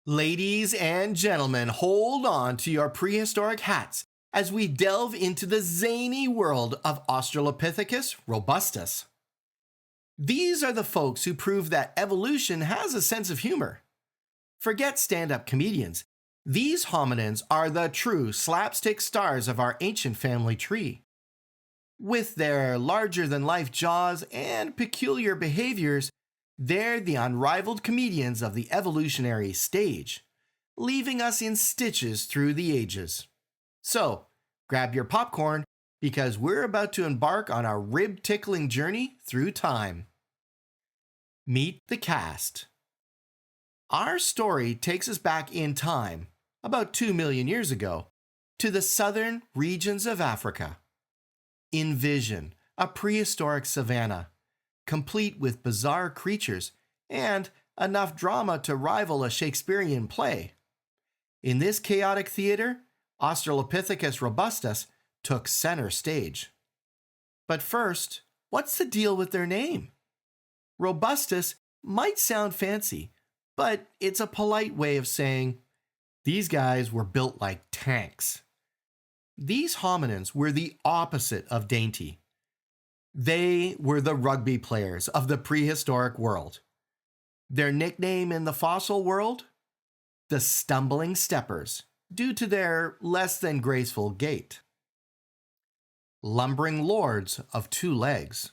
Ladies and gentlemen, hold on to your prehistoric hats as we delve into the zany world of Australopithecus robustus. These are the folks who prove that evolution has a sense of humor. Forget stand-up comedians. These hominins are the true slapstick stars of our ancient family tree. With their larger-than-life jaws and peculiar behaviors, they're the unrivaled comedians of the evolutionary stage, leaving us in stitches through the ages. So, grab your popcorn, because we're about to embark on a rib-tickling journey through time. Meet the cast. Our story takes us back in time, about 2 million years ago, to the southern regions of Africa. Envision, a prehistoric savanna, complete with bizarre creatures and enough drama to rival a Shakespearean play. In this chaotic theater, Australopithecus robustus took center stage. But first, what's the deal with their name? Robustus might sound fancy, but it's a polite way of saying these guys were built like tanks. These hominins were the opposite of dainty. They were the rugby players of the prehistoric world. Their nickname in the fossil world? The stumbling steppers, due to their less than graceful gait. Lumbering lords of 2 legs.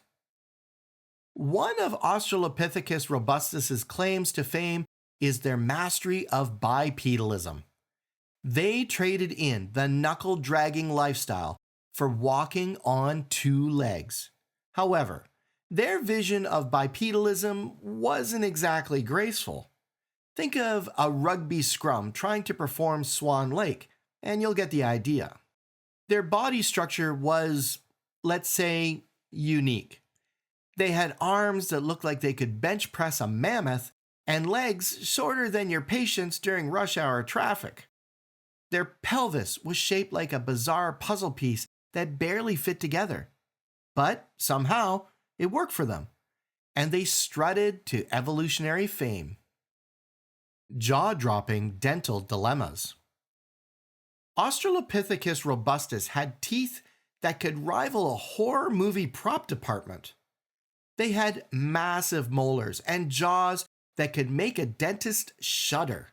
One of Australopithecus robustus's claims to fame is their mastery of bipedalism. They traded in the knuckle-dragging lifestyle for walking on 2 legs. However, their vision of bipedalism wasn't exactly graceful. Think of a rugby scrum trying to perform Swan Lake, and you'll get the idea. Their body structure was, let's say, unique. They had arms that looked like they could bench press a mammoth, and legs shorter than your patience during rush hour traffic. Their pelvis was shaped like a bizarre puzzle piece that barely fit together. But somehow, it worked for them, and they strutted to evolutionary fame. Jaw-dropping dental dilemmas. Australopithecus robustus had teeth that could rival a horror movie prop department. They had massive molars and jaws that could make a dentist shudder.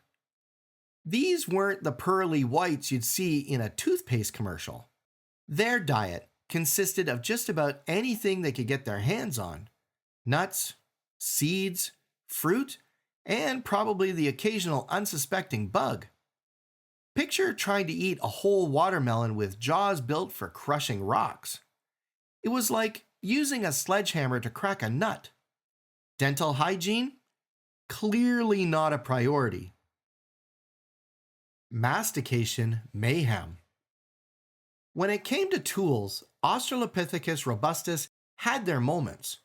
These weren't the pearly whites you'd see in a toothpaste commercial. Their diet consisted of just about anything they could get their hands on: nuts, seeds, fruit, and probably the occasional unsuspecting bug. Picture trying to eat a whole watermelon with jaws built for crushing rocks. It was like using a sledgehammer to crack a nut. Dental hygiene? Clearly not a priority. Mastication mayhem. When it came to tools, Australopithecus robustus had their moments,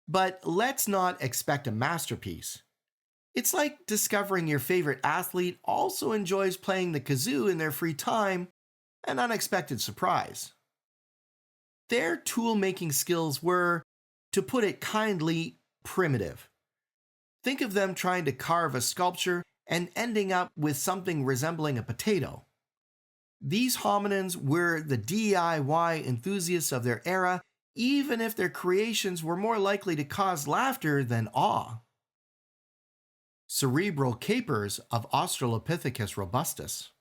but let's not expect a masterpiece. It's like discovering your favorite athlete also enjoys playing the kazoo in their free time, an unexpected surprise. Their tool-making skills were, to put it kindly, primitive. Think of them trying to carve a sculpture and ending up with something resembling a potato. These hominins were the DIY enthusiasts of their era, even if their creations were more likely to cause laughter than awe. Cerebral capers of Australopithecus robustus.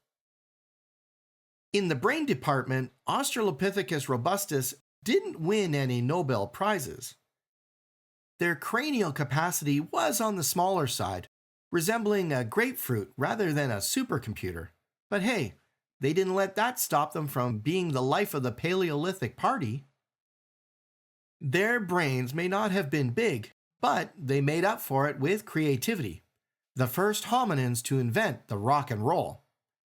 In the brain department, Australopithecus robustus didn't win any Nobel Prizes. Their cranial capacity was on the smaller side, resembling a grapefruit rather than a supercomputer. But hey, they didn't let that stop them from being the life of the Paleolithic party. Their brains may not have been big, but they made up for it with creativity. The first hominins to invent the rock and roll,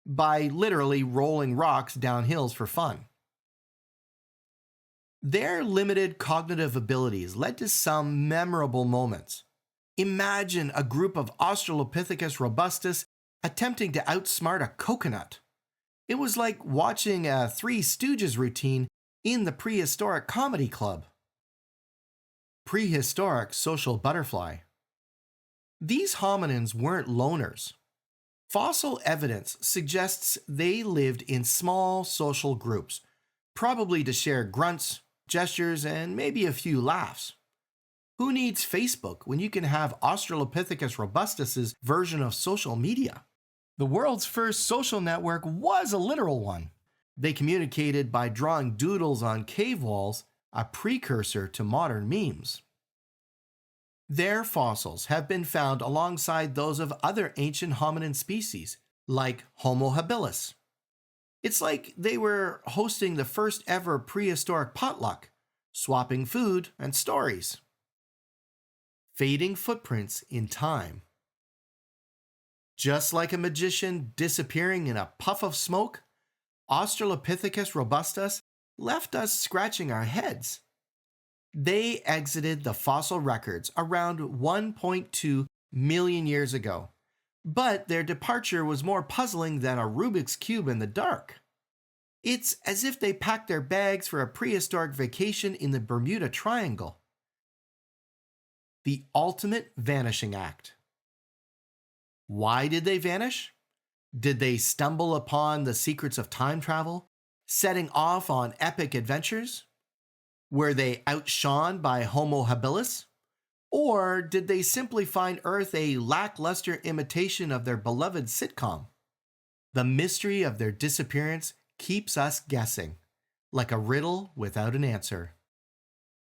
by literally rolling rocks down hills for fun. Their limited cognitive abilities led to some memorable moments. Imagine a group of Australopithecus robustus attempting to outsmart a coconut. It was like watching a Three Stooges routine in the prehistoric comedy club. Prehistoric social butterfly. These hominins weren't loners. Fossil evidence suggests they lived in small social groups, probably to share grunts, gestures, and maybe a few laughs. Who needs Facebook when you can have Australopithecus Robustus's version of social media? The world's first social network was a literal one. They communicated by drawing doodles on cave walls, a precursor to modern memes. Their fossils have been found alongside those of other ancient hominin species, like Homo habilis. It's like they were hosting the first ever prehistoric potluck, swapping food and stories. Fading footprints in time. Just like a magician disappearing in a puff of smoke, Australopithecus robustus left us scratching our heads. They exited the fossil records around 1.2 million years ago, but their departure was more puzzling than a Rubik's Cube in the dark. It's as if they packed their bags for a prehistoric vacation in the Bermuda Triangle. The ultimate vanishing act. Why did they vanish? Did they stumble upon the secrets of time travel, setting off on epic adventures? Were they outshone by Homo habilis? Or did they simply find Earth a lackluster imitation of their beloved sitcom? The mystery of their disappearance keeps us guessing, like a riddle without an answer.